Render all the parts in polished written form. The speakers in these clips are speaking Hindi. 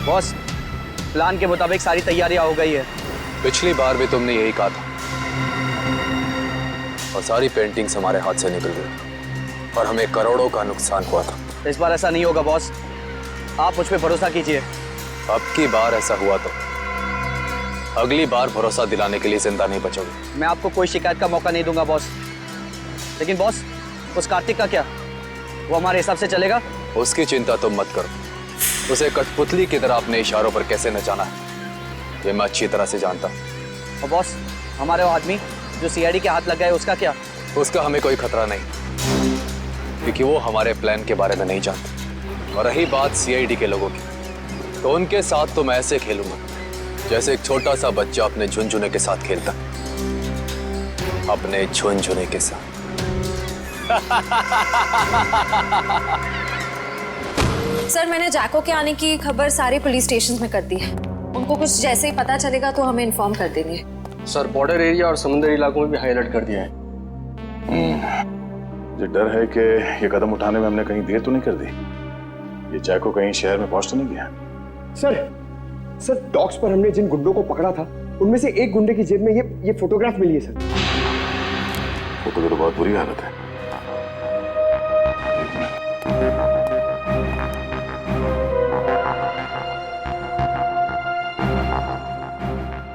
बॉस, प्लान के मुताबिक सारी तैयारियां हो गई है। पिछली बार भी तुमने यही कहा था और सारी पेंटिंग्स हमारे हाथ से निकल गई और हमें करोड़ों का नुकसान हुआ था। इस बार ऐसा नहीं होगा बॉस, आप मुझ पे भरोसा कीजिए। अब की बार ऐसा हुआ तो अगली बार भरोसा दिलाने के लिए जिंदा नहीं बचोगे। मैं आपको कोई शिकायत का मौका नहीं दूंगा बॉस। लेकिन बॉस, उस कार्तिक का क्या? वो हमारे हिसाब से चलेगा? उसकी चिंता तुम मत करो। उसे कठपुतली की तरह अपने इशारों पर कैसे नचाना है ये मैं अच्छी तरह से जानता हूँ। और बॉस, हमारे वो आदमी जो सीआईडी के हाथ लग गए, उसका क्या? उसका हमें कोई खतरा नहीं, क्योंकि वो हमारे प्लान के बारे में नहीं जानते। और रही बात सीआईडी के लोगों की, तो उनके साथ तो मैं ऐसे खेलूंगा जैसे एक छोटा सा बच्चा अपने झुनझुने के साथ खेलता, अपने झुनझुने के साथ। सर, मैंने जैको के आने की खबर सारे पुलिस स्टेशन में कर दी है। उनको कुछ जैसे ही पता चलेगा तो हमें इन्फॉर्म कर देंगे। सर, बॉर्डर एरिया और समुद्री इलाकों में भी हाई अलर्ट कर दिया है। मुझे डर है कि ये कदम उठाने में हमने कहीं देर तो नहीं कर दी। ये जैको कहीं शहर में पहुंच तो नहीं गया? सर डॉक्स पर हमने जिन गुंडों को पकड़ा था, उनमें से एक गुंडे की जेब में ये फोटोग्राफ मिली है सर। फोटो की तो बहुत बुरी हालत है।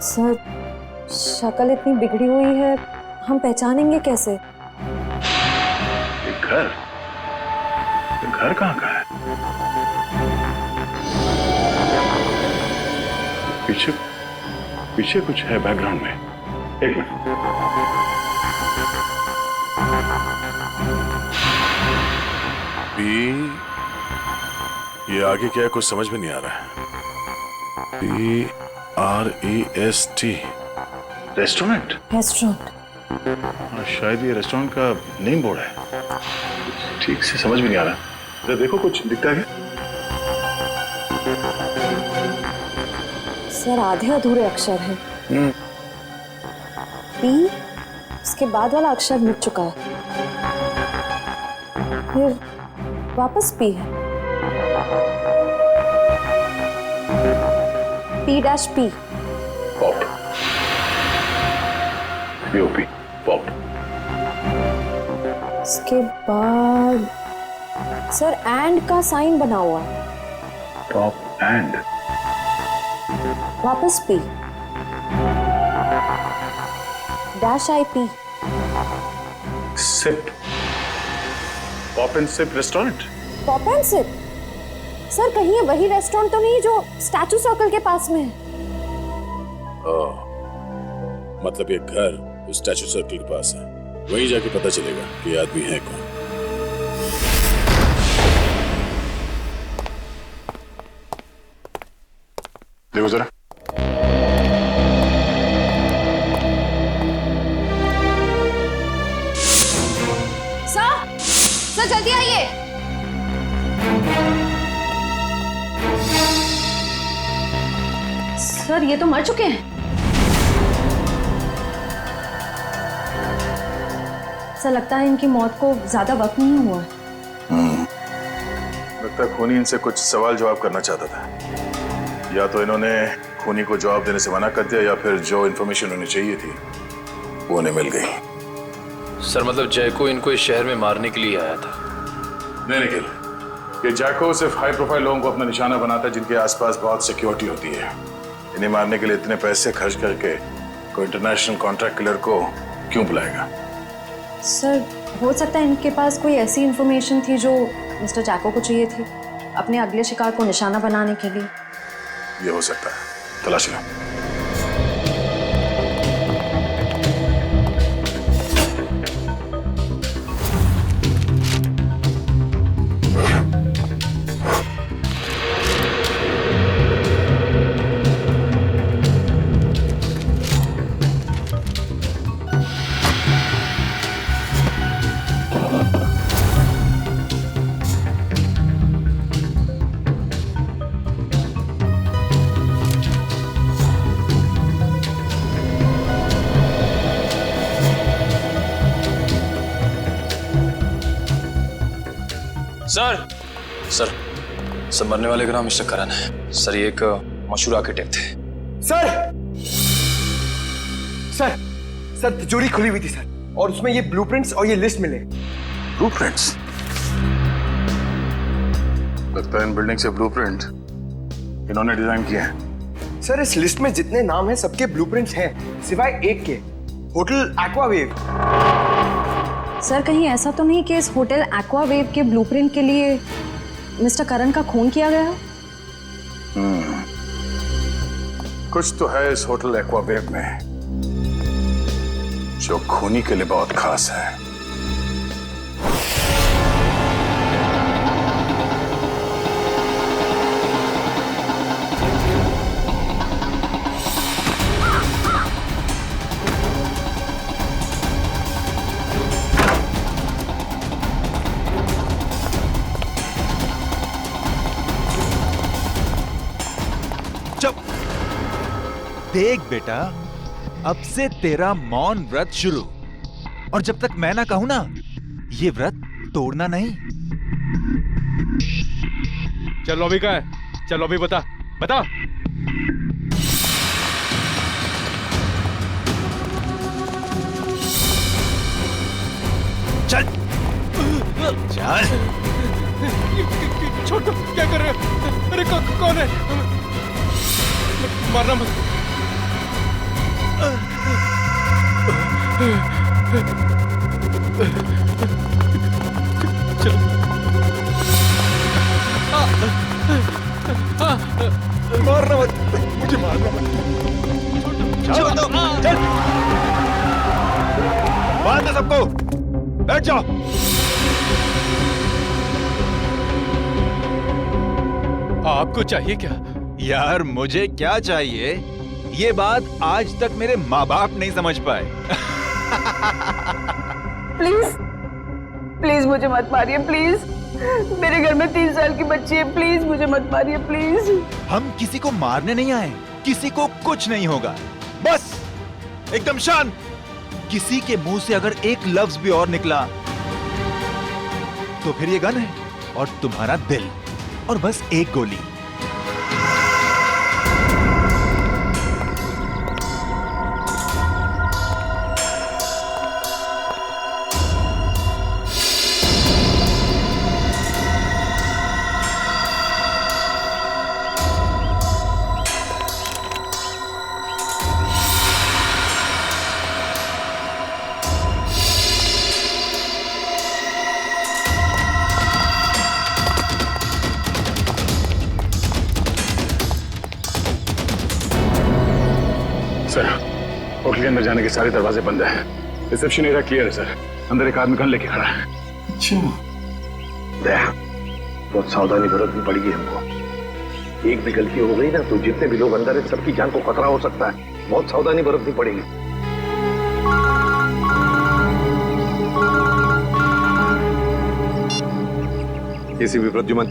सर, शक्ल इतनी बिगड़ी हुई है, हम पहचानेंगे कैसे? एक घर? ये घर कहाँ का है? पीछे पीछे कुछ है बैकग्राउंड में। एक मिनट। ये आगे क्या है कुछ समझ में नहीं आ रहा है। PREST restaurant. शायद ये रेस्टोरेंट का नेम बोर्ड है। ठीक से समझ में नहीं आ रहा। जरा देखो कुछ दिखता है क्या? सर, आधे अधूरे अक्षर हैं। पी, उसके बाद वाला अक्षर मिट चुका है, फिर वापस पी है। P-P। पॉप। POP। पॉप। उसके बाद सर एंड का साइन बना हुआ है। Pop and. वापस P. -IP। Sip. Pop and sip restaurant. Pop and sip. Sir, कहीं ये वही रेस्टोरेंट तो नहीं जो स्टैचू सर्कल के पास में है? मतलब ये घर उस स्टैचू सर्कल के पास है। वहीं जाके पता चलेगा कि ये आदमी है कौन। देखो जरा। सर जल्दी आइए। सर, ये तो मर चुके हैं। सर, लगता है इनकी मौत को ज्यादा वक्त नहीं हुआ है। लगता है खूनी इनसे कुछ सवाल जवाब करना चाहता था। या तो इन्होंने खूनी को जवाब देने से मना कर दिया या फिर जो इन्फॉर्मेशन उन्हें चाहिए थी वो उन्हें मिल गई। सर, मतलब जैको इनको इस शहर में मारने के लिए आया था? नहीं निखिल, ये जैको सिर्फ हाई प्रोफाइल लोगों को अपना निशाना बनाता है जिनके आसपास बहुत सिक्योरिटी होती है। इन्हें मारने के लिए इतने पैसे खर्च करके कोई इंटरनेशनल कॉन्ट्रैक्ट किलर को क्यों बुलाएगा? सर, हो सकता है इनके पास कोई ऐसी इंफॉर्मेशन थी जो मिस्टर जैको को चाहिए थी अपने अगले शिकार को निशाना बनाने के लिए। ये हो सकता है, तलाश लो। सर, सर, सर मरने वाले का नाम मिस्टर करण है। सर ये एक मशहूर आर्किटेक्ट थे। सर सर सर तिजोरी खुली हुई थी सर, और उसमें ये ब्लूप्रिंट्स और ये लिस्ट मिले। ब्लूप्रिंट्स? लगता है इन बिल्डिंग से ब्लूप्रिंट इन्होंने डिजाइन किए हैं। सर इस लिस्ट में जितने नाम हैं सबके ब्लूप्रिंट्स हैं सिवाय एक के, होटल एक्वावेव। सर कहीं ऐसा तो नहीं कि इस होटल एक्वावेव के ब्लूप्रिंट के लिए मिस्टर करण का खून किया गया? कुछ तो है इस होटल एक्वावेव में जो खूनी के लिए बहुत खास है। देख बेटा, अब से तेरा मौन व्रत शुरू, और जब तक मैं ना कहूं ना, ये व्रत तोड़ना नहीं। चलो अभी का है, चलो अभी बता बता। चल चल। छोड़ दो, क्या कर रहे हो? अरे कौन है? मारना मत। चलो। मारना मत, मुझे मारना मत। छोड़ दो, चल। बांध दो सबको, बैठ जाओ। आपको चाहिए क्या? यार मुझे क्या चाहिए, ये बात आज तक मेरे माँ बाप नहीं समझ पाए। प्लीज प्लीज मुझे मत मारिए, प्लीज। मेरे घर में 3 साल की बच्ची है, प्लीज मुझे मत मारिए, प्लीज। हम किसी को मारने नहीं आए, किसी को कुछ नहीं होगा, बस एकदम शांत। किसी के मुंह से अगर एक लफ्ज भी और निकला तो फिर ये गन है और तुम्हारा दिल, और बस एक गोली। सर होटल के अंदर जाने के सारे दरवाजे बंद हैं। रिसेप्शन एरिया क्लियर है सर। अंदर एक आदमी गन लेके खड़ा है। अच्छा, बहुत सावधानी बरतनी पड़ेगी हमको। एक भी गलती हो गई ना तो जितने भी लोग अंदर हैं सबकी जान को खतरा हो सकता है। बहुत सावधानी बरतनी पड़ेगी। एसीपी प्रद्युमन।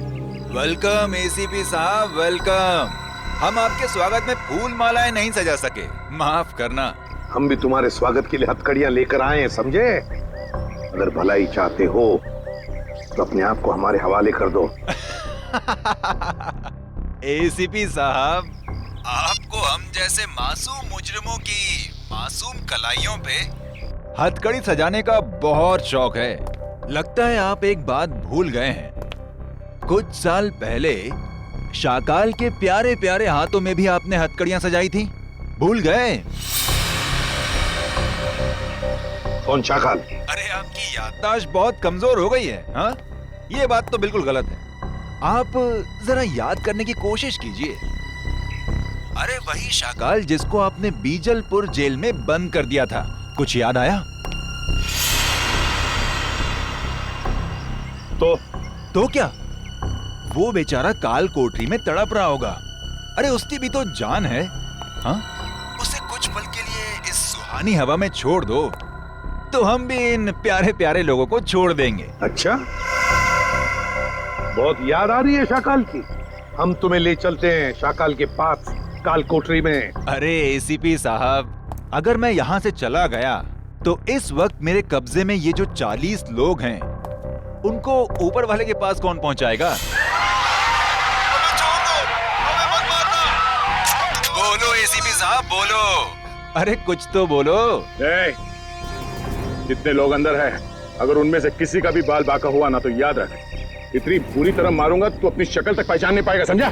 वेलकम एसीपी साहब, वेलकम। हम आपके स्वागत में फूल मालाएं नहीं सजा सके, माफ करना। हम भी तुम्हारे स्वागत के लिए हथकड़ियां लेकर आए हैं, समझे? अगर भलाई चाहते हो तो अपने आप को हमारे हवाले कर दो। एसीपी साहब, आपको हम जैसे मासूम मुजरिमों की मासूम कलाइयों पे हथकड़ी सजाने का बहुत शौक है। लगता है आप एक बात भूल गए हैं। कुछ साल पहले शाकाल के प्यारे प्यारे हाथों में भी आपने हथकड़ियां सजाई थी, भूल गए? कौन शाकाल? अरे आपकी याददाश्त बहुत कमजोर हो गई है। हाँ, ये बात तो बिल्कुल गलत है। आप जरा याद करने की कोशिश कीजिए। अरे वही शाकाल जिसको आपने बीजलपुर जेल में बंद कर दिया था, कुछ याद आया? तो क्या? वो बेचारा काल कोठरी में तड़प रहा होगा। अरे उसकी भी तो जान है। हाँ, उसे कुछ पल के लिए इस सुहानी हवा में छोड़ दो तो हम भी इन प्यारे प्यारे लोगों को छोड़ देंगे। अच्छा, बहुत याद आ रही है शाकाल की। हम तुम्हें ले चलते हैं शाकाल के पास काल कोठरी में। अरे एसीपी साहब, अगर मैं यहाँ से चला गया तो इस वक्त मेरे कब्जे में ये जो 40 लोग हैं उनको ऊपर वाले के पास कौन पहुंचाएगा? बोलो एसीपी साहब, बोलो। अरे कुछ तो बोलो। जितने लोग अंदर हैं, अगर उनमें से किसी का भी बाल बांका हुआ ना, तो याद रख, इतनी बुरी तरह मारूंगा तो अपनी शक्ल तक पहचान नहीं पाएगा, समझा?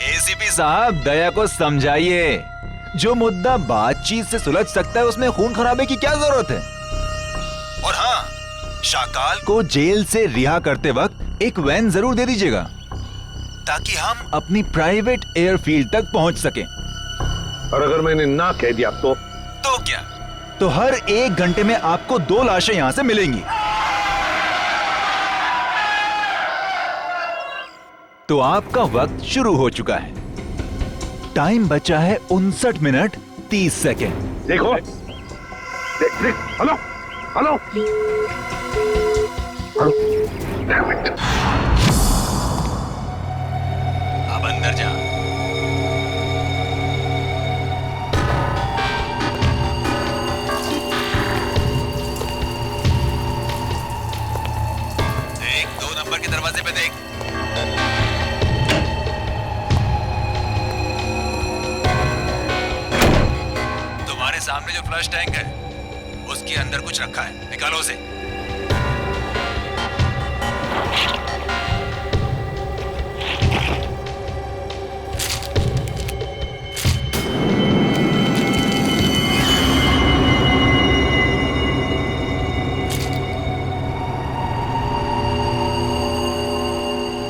एसीपी साहब दया को समझाइए। जो मुद्दा बातचीत से सुलझ सकता है उसमें खून खराबे की क्या जरूरत है। और हाँ, शाकाल को जेल से रिहा करते वक्त एक वैन जरूर दे दीजिएगा, ताकि हम अपनी प्राइवेट एयरफील्ड तक पहुंच सकें। और अगर मैंने ना कह दिया तो क्या? तो हर 1 घंटे में आपको 2 लाशें यहां से मिलेंगी। तो आपका वक्त शुरू हो चुका है। टाइम बचा है 59 मिनट 30 सेकेंड। देखो, देख, हेलो हेलो हेलो, अब अंदर जा। देख, 2 नंबर के दरवाजे पे देख। तुम्हारे सामने जो फ्लश टैंक है उसके अंदर कुछ रखा है, निकालो उसे।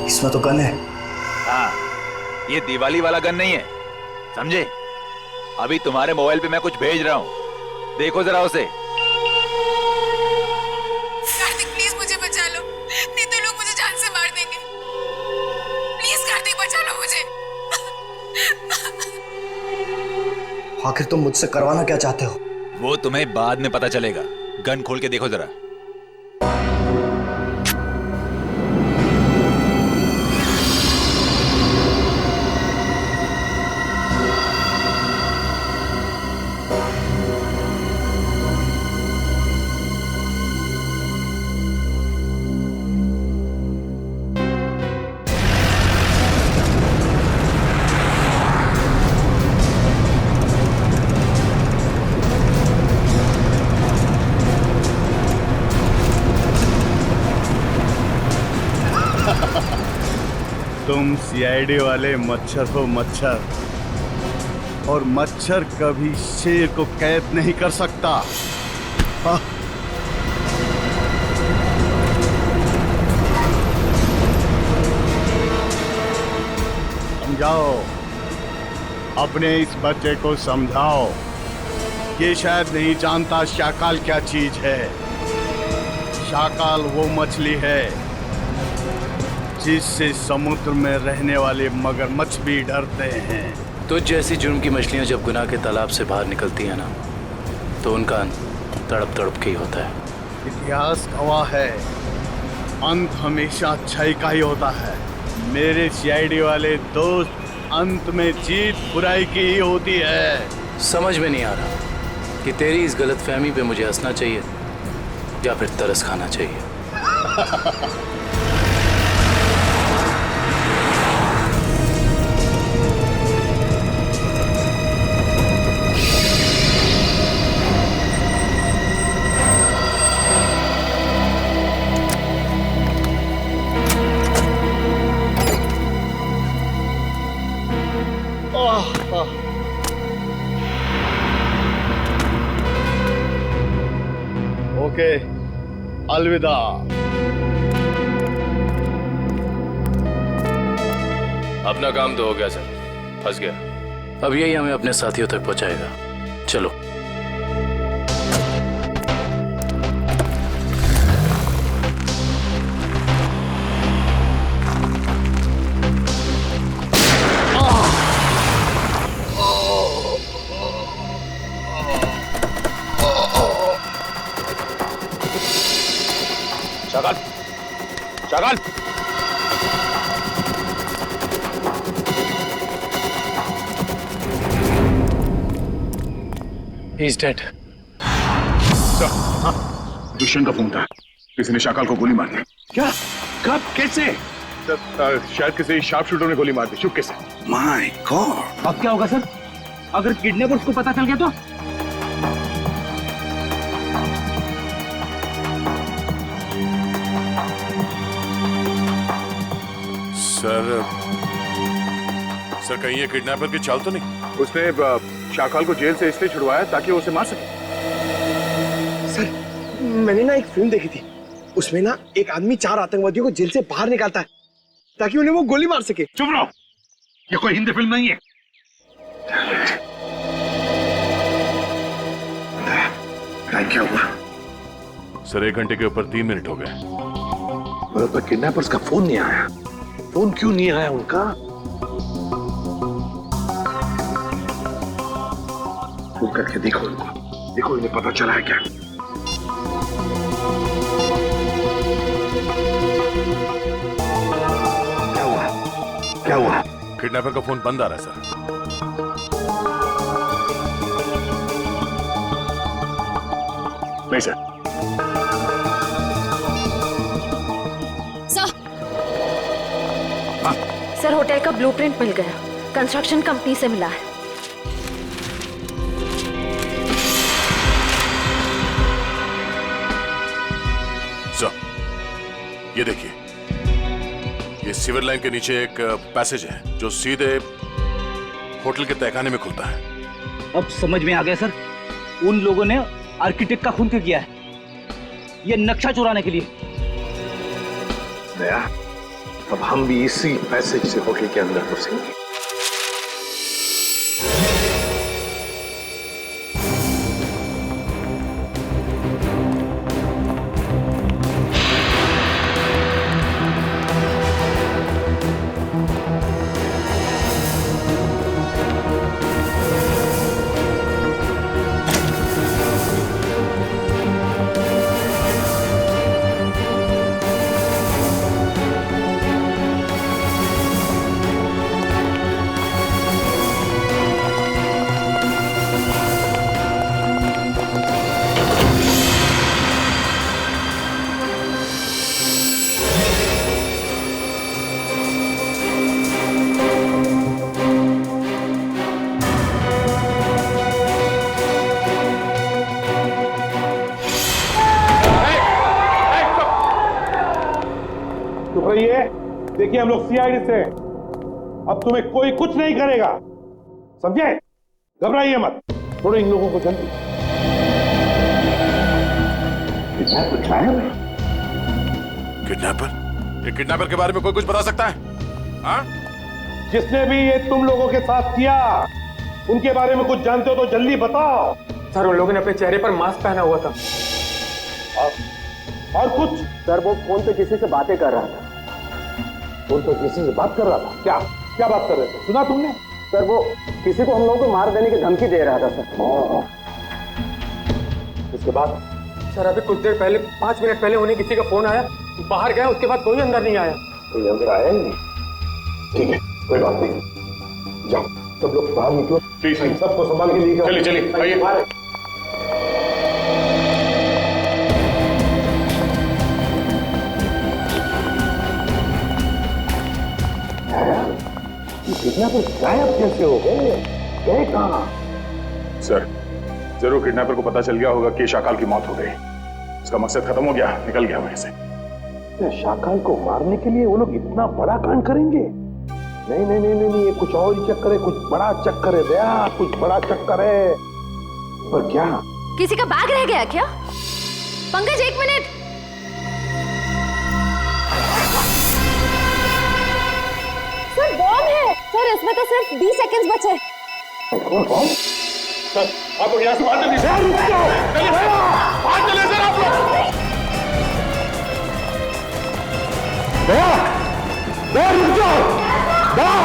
इसमें तो गन है। हाँ, ये दिवाली वाला गन नहीं है, समझे? अभी तुम्हारे मोबाइल पे मैं कुछ भेज रहा हूँ, देखो जरा उसे। कार्तिक प्लीज मुझे बचा लो, नहीं तो लोग मुझे जान से मार देंगे। प्लीज कार्तिक बचा लो मुझे। आखिर तुम मुझसे करवाना क्या चाहते हो? वो तुम्हें बाद में पता चलेगा। गन खोल के देखो जरा। तुम सीआईडी वाले मच्छर हो मच्छर, और मच्छर कभी शेर को कैद नहीं कर सकता। समझाओ, अपने इस बच्चे को समझाओ। ये शायद नहीं जानता शाकाल क्या चीज है। शाकाल वो मछली है जिससे समुद्र में रहने वाले मगरमच्छ भी डरते हैं। तो जैसी जुर्म की मछलियां जब गुनाह के तालाब से बाहर निकलती हैं ना, तो उनका अंत तड़प तड़प के ही होता है। इतिहास गवाह है, अंत हमेशा अच्छाई का ही होता है। मेरे सीआईडी वाले दोस्त, अंत में जीत बुराई की ही होती है। समझ में नहीं आ रहा कि तेरी इस गलतफहमी पे मुझे हंसना चाहिए या फिर तरस खाना चाहिए। ओके, अलविदा। अपना काम तो हो गया सर, फंस गया। अब यही हमें अपने साथियों तक पहुंचाएगा। चलो। Shakaal, Shakaal, He's dead. दुष्यंत का फोन था, किसी ने शाकाल को गोली मार दी। क्या? कब? कैसे? सर शायद किसी शार्प शूटर ने गोली मार दी चुपके से। माय गॉड, अब क्या होगा सर? अगर किडनैपर्स को पता चल गया तो? सर कहीं ये किडनैपर की चाल तो नहीं? उसने शाकाल को जेल से इसलिए छुड़वाया ताकि वो उसे मार सके। सर मैंने ना एक फिल्म देखी थी, उसमें ना एक आदमी 4 आतंकवादियों को जेल से बाहर निकालता है ताकि उन्हें वो गोली मार सके। चुप रहो, ये कोई हिंदी फिल्म नहीं है। क्या हुआ? सर 1 घंटे के ऊपर 3 मिनट हो गए। मेरे तो किडनैपर्स का फोन नहीं आया। फोन क्यों नहीं आया उनका? फोन करके देखो इनको, देखो इन्हें पता चला है क्या? क्या हुआ? क्या हुआ? किडनैपर का फोन बंद आ रहा है सर। नहीं सर। सर होटल का ब्लूप्रिंट मिल गया, कंस्ट्रक्शन कंपनी से मिला है। सर ये देखिए, ये सीवर लाइन के नीचे एक पैसेज है जो सीधे होटल के तहखाने में खुलता है। अब समझ में आ गया सर, उन लोगों ने आर्किटेक्ट का खून क्यों किया है? ये नक्शा चुराने के लिए। दया, अब हम भी इसी पैसेज से होटल के अंदर घुसेंगे। देखिए हम लोग सीआईडी से, अब तुम्हें कोई कुछ नहीं करेगा, समझे? घबराइए मत, थोड़े इन लोगों को जल्दी। किडनैपर? ये किडनैपर के बारे में कोई कुछ बता सकता है? हाँ? जिसने भी ये तुम लोगों के साथ किया, उनके बारे में कुछ जानते हो तो जल्दी बताओ। सर उन लोगों ने अपने चेहरे पर मास्क पहना हुआ था। और कुछ? सर वो फोन पे किसी से बातें कर रहा था। फोन पे किसी से बात कर रहा था? क्या क्या बात कर रहे थे, सुना तुमने? सर वो किसी को हम लोगों को मार देने की धमकी दे रहा था सर। इसके बाद? सर अभी कुछ देर पहले, 5 मिनट पहले उन्हें किसी का फोन आया, बाहर गया, उसके बाद कोई अंदर नहीं आया। कोई अंदर आया ही नहीं? ठीक है, कोई बात नहीं, जाओ सब लोग बाहर निकलो, प्लीज सबको संभाल के लिए। चलिए चलिए आइए। किडनैपर गायब कैसे हो गए? गए कहाँ? सर जरूर किडनैपर को पता चल गया होगा कि शाकाल की मौत हो गई। उसका मकसद खत्म हो गया, निकल गया वहीं से। शाकाल को मारने के लिए वो लोग इतना बड़ा कांड करेंगे? नहीं नहीं नहीं नहीं, ये कुछ और ही चक्कर है, कुछ बड़ा चक्कर है दया, कुछ बड़ा चक्कर है। पर क्या? किसी का बैग रह गया क्या? पंकज 1 मिनट। सर बॉम्ब है सर, इसमें तो सिर्फ 20 सेकंड्स बचे। सर आप लोग यहाँ से बाहर चलिए। सर रुक जाओ, बाहर चलिए सर आप लोग। दया, दया रुक जाओ, दया।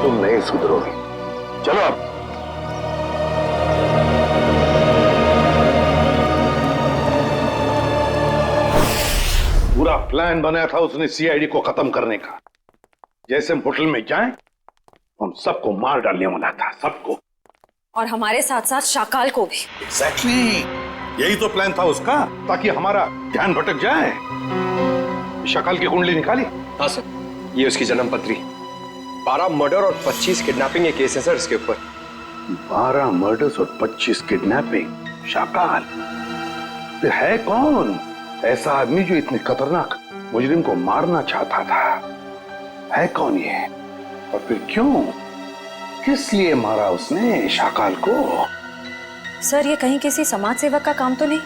तुम नहीं सुधरोगे। चलो अब। पूरा प्लान बनाया था उसने सीआईडी को खत्म करने का। जैसे हम होटल में जाएं, हम सबको मार डालने वाला था, सबको। और हमारे साथ साथ शाकाल को भी। एग्जैक्टली, यही तो प्लान था उसका, ताकि हमारा ध्यान भटक जाए। शाकाल की कुंडली निकाली? हाँ सर, ये उसकी जन्म पत्री। 12 मर्डर और 25 किडनैपिंग के केस है सर इसके ऊपर। 12 मर्डर्स और 25 किडनैपिंग। शाकाल फिर है कौन ऐसा आदमी जो इतने खतरनाक मुजरिम को मारना चाहता था? है कौन ये, और फिर क्यों, किस लिए मारा उसने शाकाल को? सर, ये कहीं किसी समाज सेवक का काम तो नहीं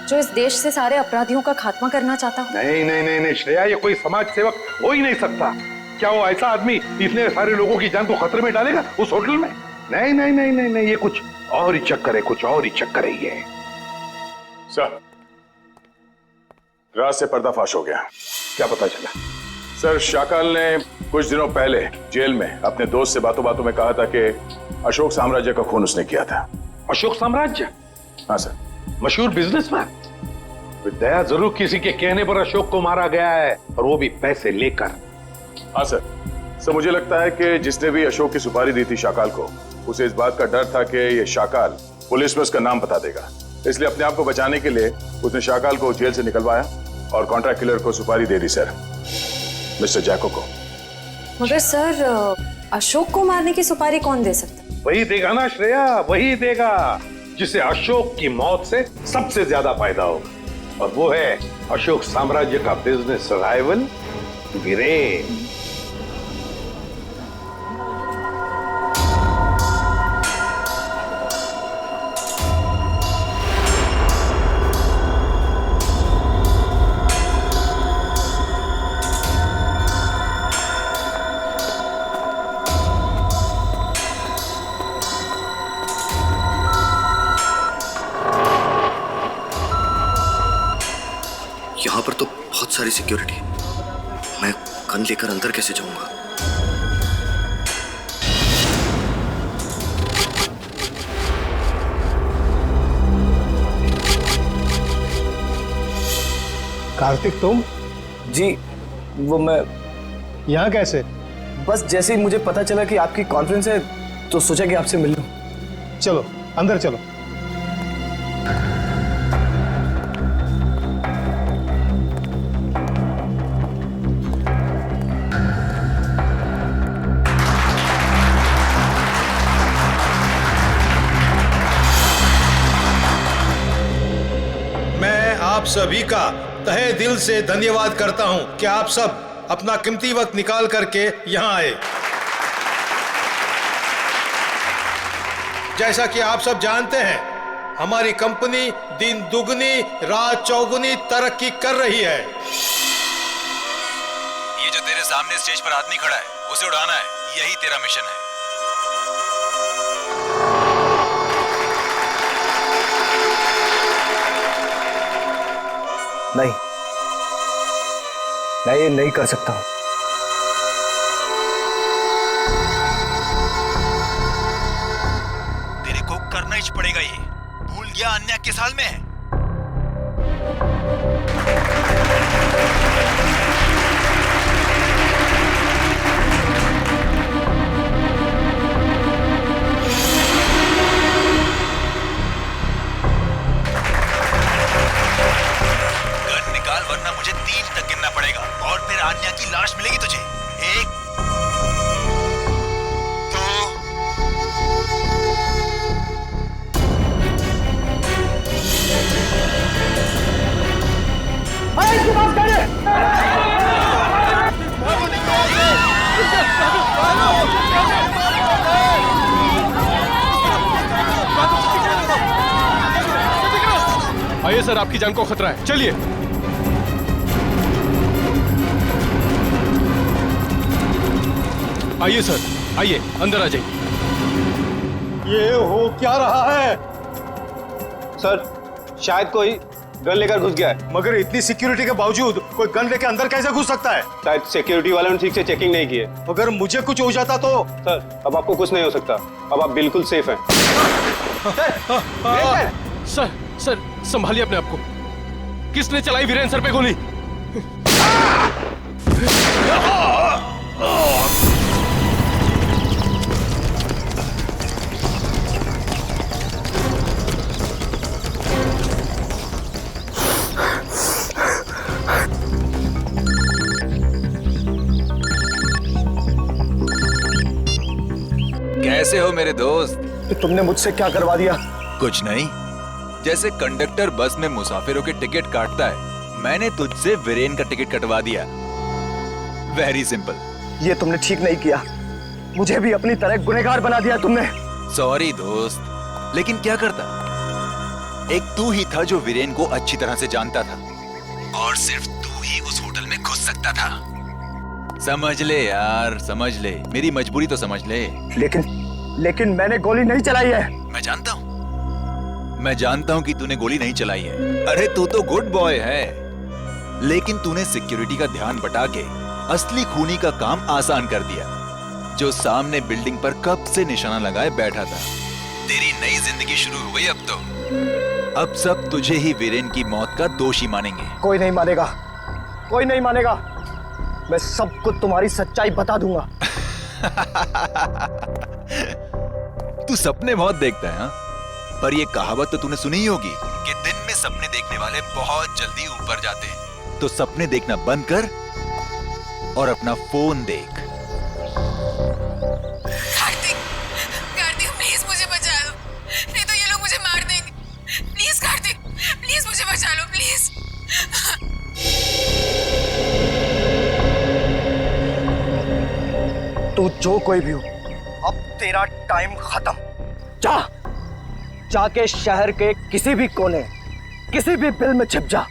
जो इस देश से सारे अपराधियों का खात्मा करना चाहता हो? नहीं नहीं नहीं नहीं श्रेया, ये कोई समाज सेवक हो ही नहीं सकता। क्या वो ऐसा आदमी इतने सारे लोगों की जान को खतरे में डालेगा उस होटल में? नहीं नहीं नहीं नहीं नहीं, ये कुछ और ही चक्कर है, कुछ और ही चक्कर है ये। सर, रात से पर्दाफाश हो गया। क्या पता चला? सर, शाकाल ने कुछ दिनों पहले जेल में अपने दोस्त से बातों बातों में कहा था कि अशोक साम्राज्य का खून उसने किया था। अशोक साम्राज्य? हाँ सर। मशहूर बिजनेसमैन। दया जरूर किसी के कहने पर अशोक को मारा गया है, और वो भी पैसे लेकर। हाँ सर। सर, मुझे लगता है कि जिसने भी अशोक की सुपारी दी थी शाकाल को, उसे इस बात का डर था कि ये शाकाल पुलिस में उसका नाम बता देगा, इसलिए अपने आप को बचाने के लिए उसने शाकाल को जेल से निकलवाया और कॉन्ट्रैक्ट किलर को सुपारी दे दी सर, मिस्टर जैको को। मगर सर, अशोक को मारने की सुपारी कौन दे सकता? वही देगा ना श्रेया, वही देगा जिसे अशोक की मौत से सबसे ज्यादा फायदा होगा, और वो है अशोक साम्राज्य का बिजनेस राइवल वीरेन। यहाँ पर तो बहुत सारी सिक्योरिटी है, मैं गन लेकर अंदर कैसे जाऊंगा? कार्तिक, तुम? जी, वो मैं यहाँ कैसे? बस जैसे ही मुझे पता चला कि आपकी कॉन्फ्रेंस है तो सोचा कि आपसे मिल लूं। चलो अंदर चलो। आप सभी का तहे दिल से धन्यवाद करता हूं कि आप सब अपना कीमती वक्त निकाल करके यहां आए। जैसा कि आप सब जानते हैं, हमारी कंपनी दिन दुगनी रात चौगुनी तरक्की कर रही है। ये जो तेरे सामने स्टेज पर आदमी खड़ा है, उसे उड़ाना है, यही तेरा मिशन है। नहीं, मैं ये नहीं कर सकता हूं। तेरे को करना ही पड़ेगा, ये भूल गया अन्य के साल में है। वरना मुझे 3 तक गिनना पड़ेगा और फिर आन्या की लाश मिलेगी तुझे। 1 2 इसके पास खड़े। आइए सर, आपकी जान को खतरा है, चलिए। आइए सर, आइए अंदर आ जाइए। ये हो क्या रहा है? सर, शायद कोई गन लेकर घुस गया है। मगर इतनी सिक्योरिटी के बावजूद कोई गन लेकर अंदर कैसे घुस सकता है? शायद सिक्योरिटी वालों ने ठीक से चेकिंग नहीं की है। अगर मुझे कुछ हो जाता तो? सर अब आपको कुछ नहीं हो सकता, अब आप बिल्कुल सेफ हैं। सर सर संभालिए अपने आप को। किसने चलाई वीरेन सर पे गोली? कैसे हो मेरे दोस्त? तुमने मुझसे क्या करवा दिया? कुछ नहीं, जैसे कंडक्टर बस में मुसाफिरों के टिकट काटता है, मैंने तुझसे वीरेन का टिकट कटवा दिया। Very simple. ये तुमने ठीक नहीं किया, मुझे भी अपनी तरह गुनहगार बना दिया तुमने। सॉरी दोस्त, लेकिन क्या करता? एक तू ही था जो वीरेन को अच्छी तरह से जानता था, और सिर्फ तू ही उस होटल में घुस सकता था। समझ ले यार, समझ ले, मेरी मजबूरी तो समझ ले। लेकिन मैंने गोली नहीं चलाई है। मैं जानता हूं कि तूने गोली नहीं चलाई है। अरे तू तो गुड बॉय है, लेकिन तूने सिक्योरिटी का ध्यान बटा के असली खूनी का काम आसान कर दिया, जो सामने बिल्डिंग पर कब से निशाना लगाए बैठा था। तेरी नई जिंदगी शुरू हो गई अब तो। अब सब तुझे ही वीरेन की मौत का दोषी मानेंगे। कोई नहीं मानेगा, कोई नहीं मानेगा। मैं सबको तुम्हारी सच्चाई बता दूंगा। तू सपने बहुत देखता है हाँ? पर ये कहावत तो तूने सुनी ही होगी कि दिन में सपने देखने वाले बहुत जल्दी ऊपर जाते हैं। तो सपने देखना बंद कर और अपना फोन देख। कार्तिक, कार्तिक प्लीज मुझे बचा लो, नहीं तो ये लोग मुझे मार देंगे। प्लीज कार्तिक, प्लीज मुझे बचा लो प्लीज। तू जो कोई भी हो, अब तेरा टाइम खत्म। जाके शहर के किसी भी कोने, किसी भी बिल में छिप जा।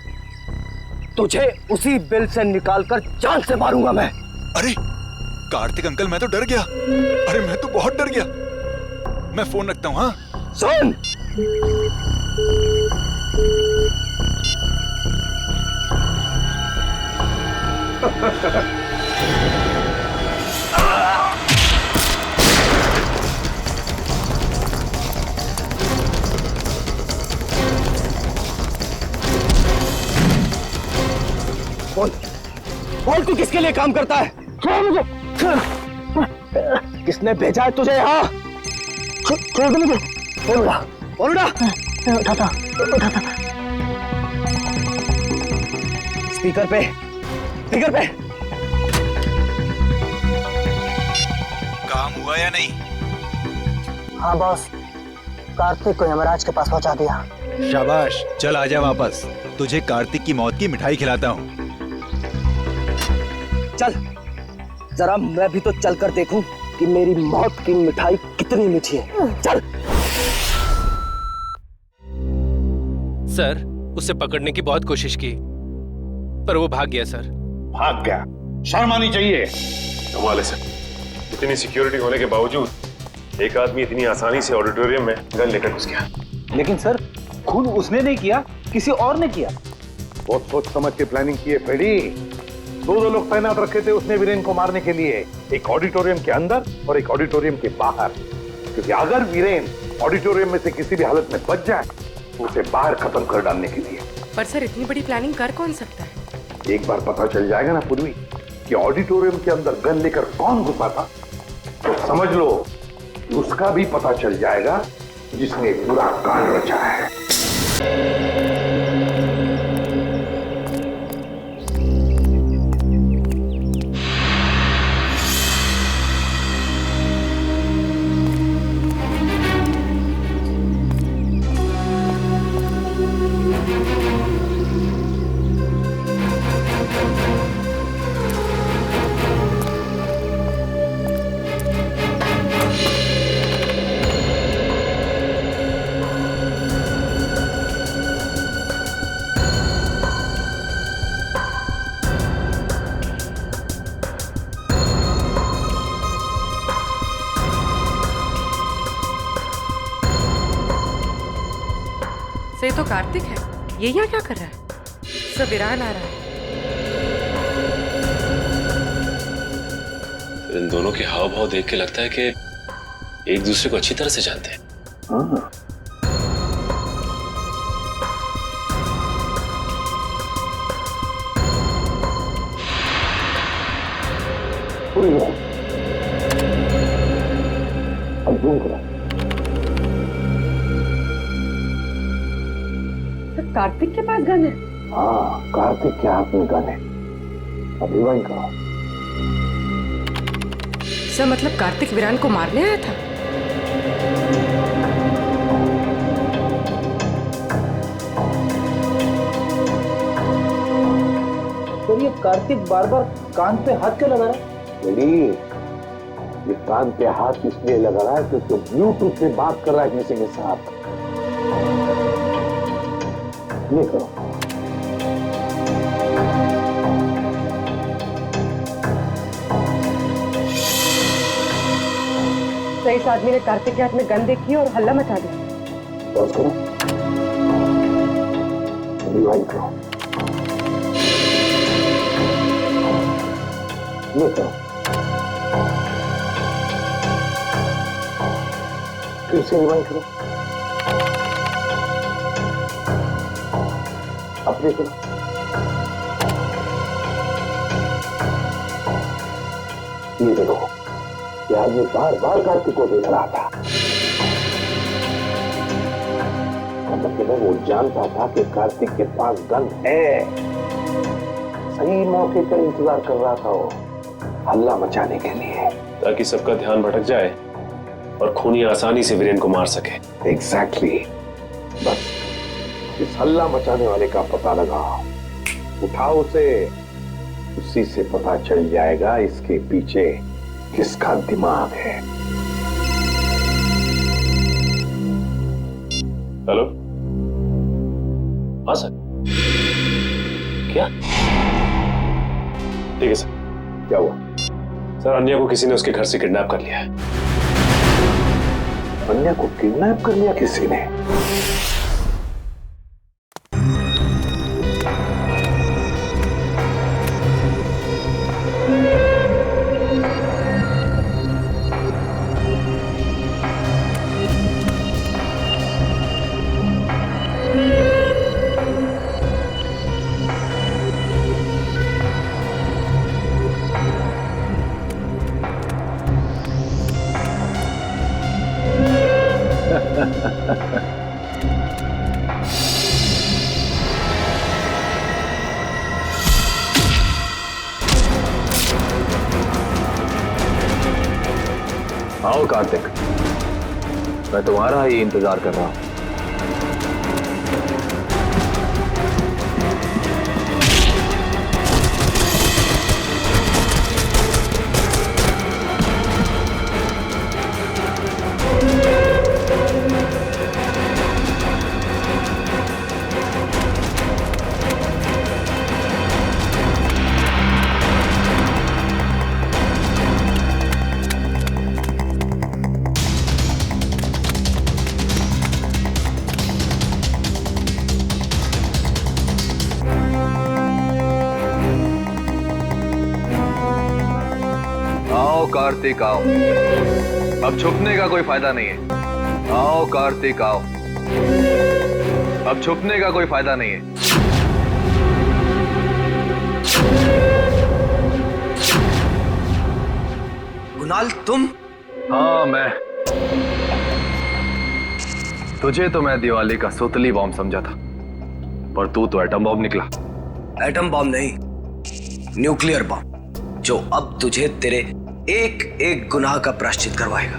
तुझे उसी बिल से निकालकर जान से मारूंगा मैं। अरे कार्तिक अंकल, मैं तो डर गया। अरे मैं तो बहुत डर गया। मैं फोन रखता हूँ। हाँ सुन, बोल तू किसके लिए काम करता है? मुझे किसने भेजा है तुझे यहाँ? उठा स्पीकर पे काम हुआ या नहीं? हाँ बॉस, कार्तिक को यमराज के पास पहुंचा दिया। शाबाश, चल आजा वापस। तुझे कार्तिक की मौत की मिठाई खिलाता हूँ। चल, जरा मैं भी तो चल कर देखूं कि मेरी मौत की मिठाई कितनी मीठी है। चल। सर, उसे पकड़ने की बहुत कोशिश की, पर वो भाग गया सर। भाग गया? शर्म आनी चाहिए। कमाल है सर, इतनी सिक्योरिटी होने के बावजूद एक आदमी इतनी आसानी से ऑडिटोरियम में गन लेकर घुस गया। लेकिन सर, खुद उसने नहीं किया, किसी और ने किया। बहुत सोच समझ के प्लानिंग की है फ्रेडी। दो लोग तैनात रखे थे उसने वीरेन को मारने के लिए, एक ऑडिटोरियम के अंदर और एक ऑडिटोरियम के बाहर। क्योंकि अगर वीरेन ऑडिटोरियम में से किसी भी हालत में बच जाए तो उसे बाहर खत्म कर डालने के लिए। पर सर, इतनी बड़ी प्लानिंग कर कौन सकता है? एक बार पता चल जाएगा ना पूर्वी कि ऑडिटोरियम के अंदर गन लेकर कौन घुसा था, तो समझ लो कि उसका भी पता चल जाएगा जिसने पूरा कांड रचा है। ये तो कार्तिक है। ये यहाँ क्या कर रहा है? सब वीरान आ रहा है। इन दोनों के हाव भाव देख के लगता है कि एक दूसरे को अच्छी तरह से जानते हैं। हाँ। कार्तिक के पास गन है? हाँ, कार्तिक के हाथ में गन है। अभी वही करो। सर मतलब कार्तिक वीरान को मारने आया था? सर ये कार्तिक बार बार कान पे हाथ क्यों लगा रहा है? नहीं, ये कान पे हाथ इसलिए लगा रहा है क्योंकि ब्लूटूथ पे बात कर रहा है किसी के साथ। ये करो। सर इस आदमी ने कार्तिक के हाथ में गन देखी और हल्ला मचा दिया। बस करो। रिवाइंड करो। ये करो। फिर से रिवाइंड करो। अपने करो। ये देखो, यार ये बार बार कार्तिक को देख रहा था। मतलब वो जानता था कि कार्तिक के पास गन है। सही मौके पर इंतजार कर रहा था वो, हल्ला मचाने के लिए, ताकि सबका ध्यान भटक जाए और खूनी आसानी से वीरेन को मार सके। एग्जैक्टली। बस इस हल्ला मचाने वाले का पता लगाओ, उठाओ उसे, उसी से पता चल जाएगा इसके पीछे किसका दिमाग है। हेलो, हाँ सर। क्या? ठीक है सर। क्या हुआ? सर अन्या को किसी ने उसके घर से किडनैप कर लिया है। अन्या को किडनैप कर लिया किसी ने? आओ कार्तिक, मैं तुम्हारा ही इंतजार कर रहा हूं। कार्तिक आओ, अब छुपने का कोई फायदा नहीं है। आओ कार्तिक आओ, अब छुपने का कोई फायदा नहीं है। कुणाल तुम? हाँ मैं। तुझे तो मैं दिवाली का सुतली बॉम्ब समझा था, पर तू तो एटम बॉम्ब निकला। एटम बॉम्ब नहीं, न्यूक्लियर बॉम्ब, जो अब तुझे तेरे एक एक गुनाह का प्रायश्चित करवाएगा।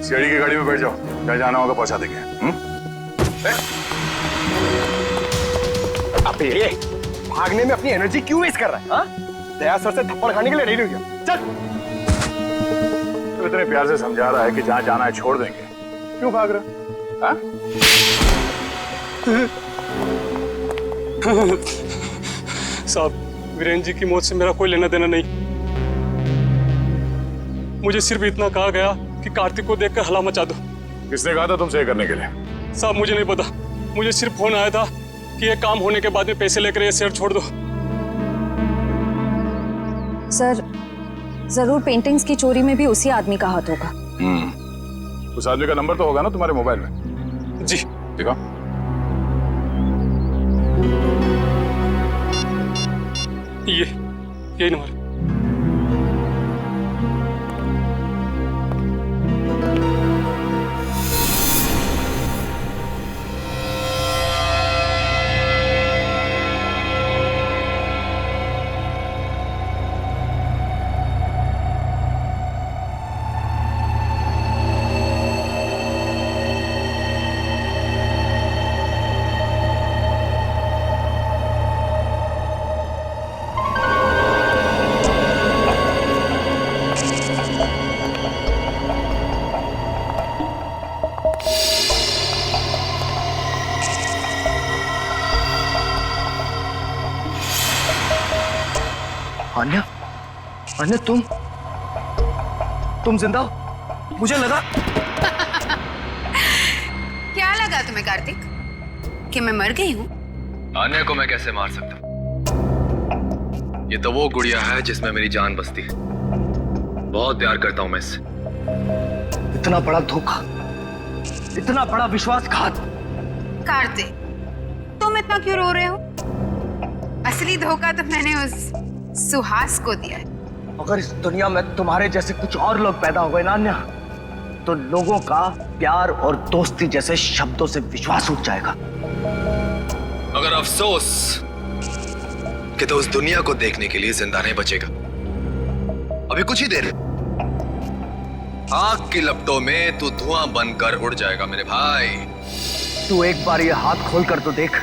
सीआईडी की गाड़ी में बैठ जाओ, जहाँ जाना होगा पहुंचा देंगे। अब ये भागने में अपनी एनर्जी क्यों वेस्ट कर रहा है? हाँ? दया सर से थप्पड़ खाने के लिए रेडी हो गया। चल। तो इतने प्यार से समझा रहा है कि जहाँ जाना है छोड़ देंगे, क्यों भाग रहा? हाँ? साहब, वीरेंद्र जी की मौत से मेरा कोई लेना देना नहीं। मुझे सिर्फ इतना कहा गया कि कार्तिक को देखकर हला मचा दो। किसने कहा था तुमसे ये करने के लिए? साहब मुझे नहीं पता, मुझे सिर्फ फोन आया था कि ये काम होने के बाद में पैसे लेकर ये शहर छोड़ दो। सर, जरूर पेंटिंग्स की चोरी में भी उसी आदमी का हाथ होगा। उस आदमी का नंबर तो होगा ना तुम्हारे मोबाइल में? जी। देखो। यही नंबर। अन्या, अन्या तुम जिंदा हो? मुझे लगा। क्या लगा तुम्हें कार्तिक कि मैं मर गई हूँ? आन्या को मैं कैसे मार सकता हूँ? ये तो वो गुड़िया है जिसमें मेरी जान बसती है। बहुत प्यार करता हूँ मैं इससे। इतना बड़ा धोखा, इतना बड़ा विश्वासघात। कार्तिक, तुम इतना क्यों रो रहे हो? असली धोखा तो मैंने उस सुहास को दिया है। अगर इस दुनिया में तुम्हारे जैसे कुछ और लोग पैदा हो गए ना अन्या, तो लोगों का प्यार और दोस्ती जैसे शब्दों से विश्वास उठ जाएगा। मगर अफसोस कि तो उस दुनिया को देखने के लिए जिंदा नहीं बचेगा। अभी कुछ ही देर, आग की लपटों में तू धुआं बनकर उड़ जाएगा मेरे भाई। तू एक बार ये हाथ खोल कर तो देख,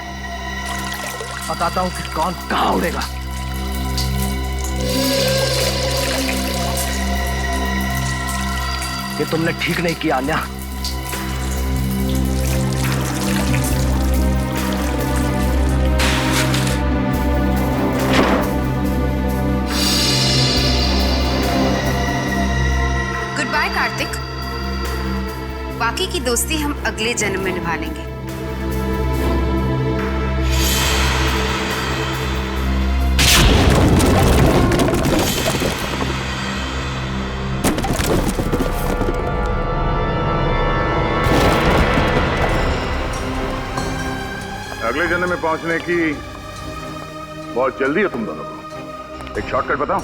बताता हूं कि कौन कहां उड़ेगा। ये तुमने ठीक नहीं किया अन्या। गुड बाय कार्तिक, बाकी की दोस्ती हम अगले जन्म में निभा लेंगे। अगले जन्म में पहुंचने की बहुत जल्दी है तुम दोनों को। एक शॉर्टकट बताऊं?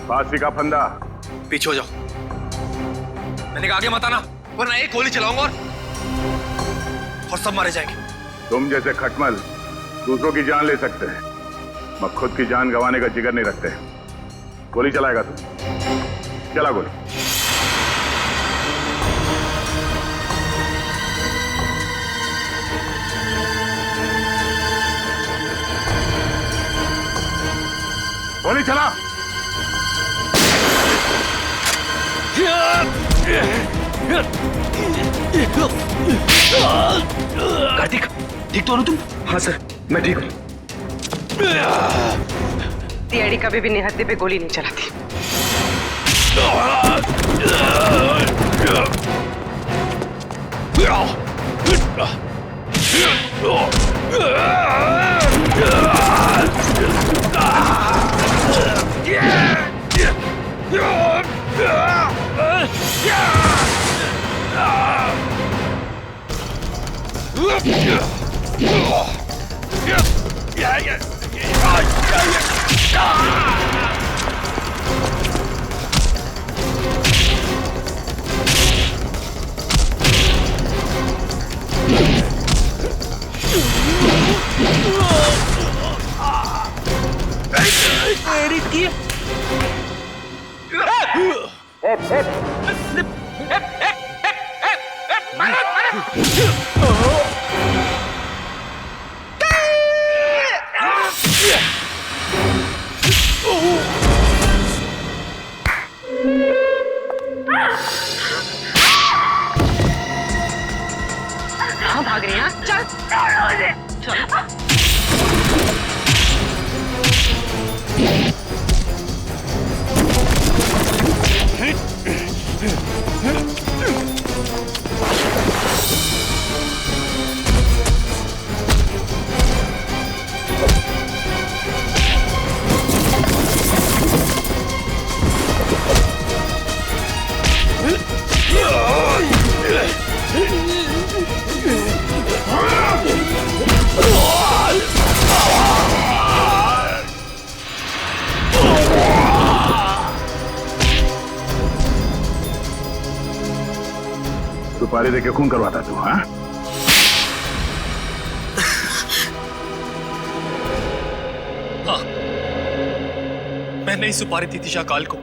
फांसी का फंदा। पीछे हो जाओ। मैंने कहा आगे मत आना, वरना एक गोली चलाऊंगा और सब मारे जाएंगे। तुम जैसे खटमल दूसरों की जान ले सकते हैं, मगर खुद की जान गंवाने का जिगर नहीं रखते। गोली चलाएगा तुम? चला गोली। गोली चला। कार्तिक, ठीक तो हो तुम? हाँ सर, मैं ठीक हूँ। सीआईडी कभी भी निहत्थे पे गोली नहीं चलाती। सुपारी देके खून करवाता तू? हाँ, हाँ, मैंने ही सुपारी दी थी शाकाल को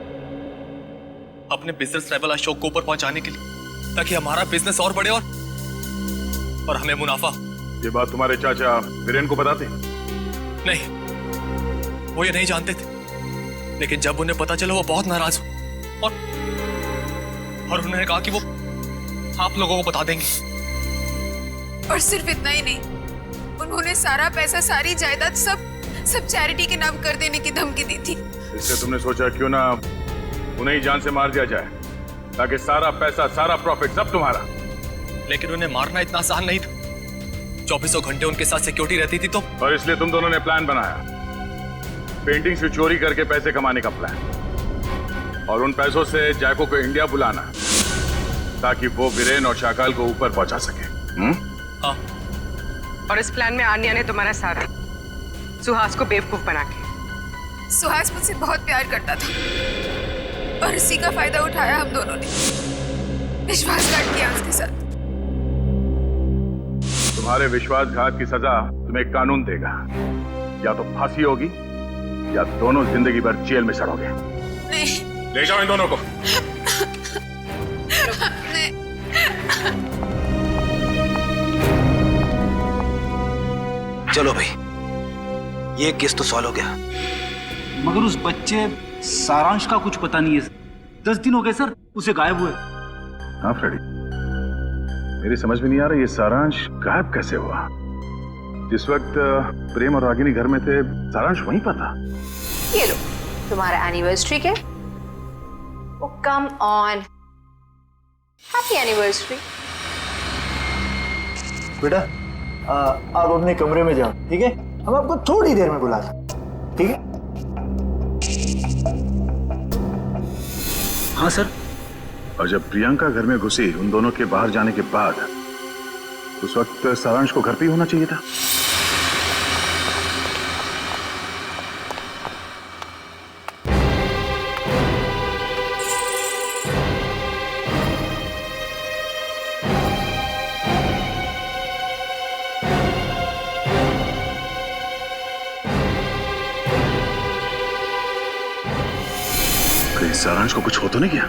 अपने बिजनेस लेवल अशोक को ऊपर पहुंचाने के लिए, ताकि हमारा बिजनेस और बढ़े और हमें मुनाफा। ये बात तुम्हारे चाचा वीरेन को बताते? नहीं, वो ये नहीं जानते थे, लेकिन जब उन्हें पता चला वो बहुत नाराज हुए और उन्होंने कहा कि वो आप लोगों को बता देंगे। और सिर्फ इतना ही नहीं, उन्होंने सारा पैसा, सारी जायदाद सब चैरिटी के नाम कर देने की धमकी दी थी। इसलिए तुमने सोचा क्यों ना उन्हें ही जान से मार दिया जाए, ताकि सारा पैसा, सारा प्रॉफिट सब तुम्हारा। लेकिन उन्हें मारना इतना आसान नहीं था, 24 घंटे उनके साथ सिक्योरिटी रहती थी तो। और इसलिए तुम दोनों ने प्लान बनाया, पेंटिंग से चोरी करके पैसे कमाने का प्लान, और उन पैसों से जैको को इंडिया बुलाना ताकि वो वीरेन और शाकाल को ऊपर पहुंचा सके। हाँ। और इस प्लान में आन्या ने तुम्हारा साथ दिया, सुहास को बेवकूफ बना के। सुहास मुझसे बहुत प्यार करता था और इसी का फायदा उठाया हम दोनों ने, विश्वासघात किया उसके साथ। तुम्हारे विश्वासघात की सजा तुम्हें कानून देगा, या तो फांसी होगी या दोनों जिंदगी भर जेल में सड़ोगे। नहीं। ले जाओ इन दोनों को। नहीं। चलो भाई, ये केस तो सॉल्व हो गया। मगर उस बच्चे सारांश का कुछ पता नहीं है। 10 दिन हो गए सर उसे गायब हुए। हाँ फ्रेडी, मेरी समझ में नहीं आ रहा ये सारांश गायब कैसे हुआ। जिस वक्त प्रेम और रागिनी घर में थे, सारांश वहीं पर था। ये लो तुम्हारा एनिवर्सरी के। ओ कम ऑन, हैप्पी एनिवर्सरी। बेटा आप अपने कमरे में जाओ, ठीक है? हम आपको थोड़ी देर में बुलाते, ठीक है? हाँ सर। और जब प्रियंका घर में घुसी उन दोनों के बाहर जाने के बाद, उस वक्त सारांश को घर पे ही होना चाहिए था। सारांश को कुछ हो तो नहीं गया?